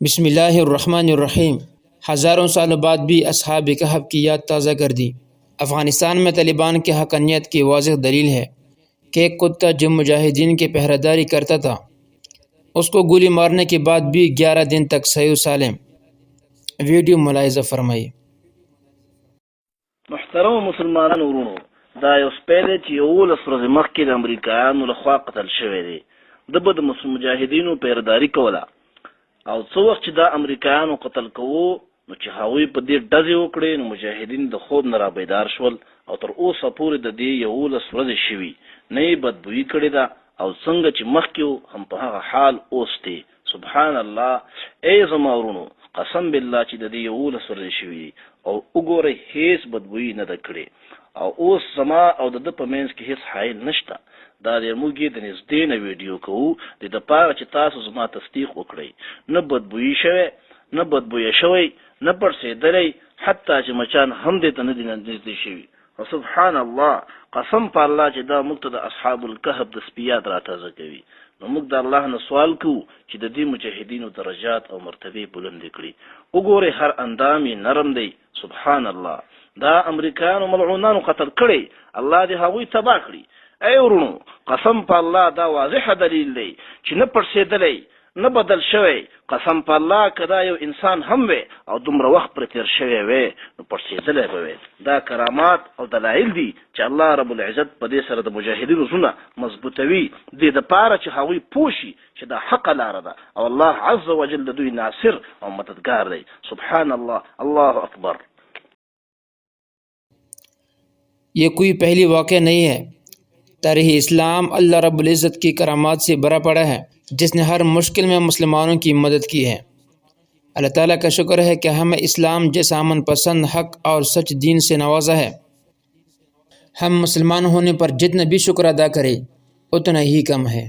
बिस्मिल्लाहिर्रहमानिर्रहीम। हज़ारों सालों बाद भी अस्हाब कहफ की याद ताज़ा कर दी। अफ़गानिस्तान में तालिबान की हक़ानियत की वाज़ेह दलील है कि एक कुत्ता जो मुजाहिदीन की पहरेदारी करता था, उसको गोली मारने के बाद भी 11 दिन तक सही सालिम। वीडियो मुलाहिज़ा फरमाइए। محترم مسلمانانو ورونو دا یو سپیلې چې 11 ورځې مخکې د امریکایانو لخوا قتل شوی دی. د به د مجاهدینو پیرداري کوله او څو وخت چې دا امریکایانو قتل کوو نو چې هغوی په دې ډزې وکړې نو مجاهدین د خوب نه را بیدار شول او تر اوسه پورې د دې 11 ورځې شوي نه یې بدبویي کړې ده او څنګه چې مخکې هم په هغه حال اوس دی. سبحان الله. ای زما ورونو قسم بالله چې د دې 11 ورځې شوي او وګورئ هیڅ بدبویي نه ده کړې او اوس زما او د ده په منځ کې هیڅ حایل نشته. دا د موږ یې د نږدې نه ویډیو کوو د دپاره چې تاسو زما تصدیق وکړئ. نه بدبویي شوی، نه بدبویه شوی، نه پړسېدلی، حتی چې مچان هم دې ته نه دي نږدې شوي. سبحان الله. قسم په الله چې دا موږ ته د اصحاب الکهف د سپیات را تازه کوي. نو موږ د الله نه سوال کوو چې د دې مجاهدینو درجات او مرتبې بلندې کړي. وګورئ هر اندام یې نرم دی. سبحان الله. دا امریکایانو ملعونانو قتل کړی، الله دې هغوی تباه کړي. ای ورونو قسم په الله دا واضح دلیل دی چې نه پړسېدلی، نه بدل شوی. قسم په الله که دا یو انسان هم وي او دومره وخت پرې تېر شوی وی نو پړسېدلی به وي. دا کرامات او دلایل دي چې الله رب العزت په دې سره د مجاهدینو زړونه مضبوطوي، دې دپاره چې هغوی پوه شي چې دا حقه لاره ده او الله عز وجل د دوی ناصر او مددگار دی. سبحان الله. الله اکبر. ये कोई पहली वाक़या नहीं है। तारीख़ इस्लाम अल्लाह रब्बुल इज़्ज़त की करामात से भरा पड़ा है, जिसने हर मुश्किल में मुसलमानों की मदद की है। अल्लाह ताला का शुक्र है कि हमें इस्लाम जैसा अमन पसंद, हक़ और सच दीन से नवाजा है। हम मुसलमान होने पर जितना भी शुक्र अदा करें उतना ही कम है।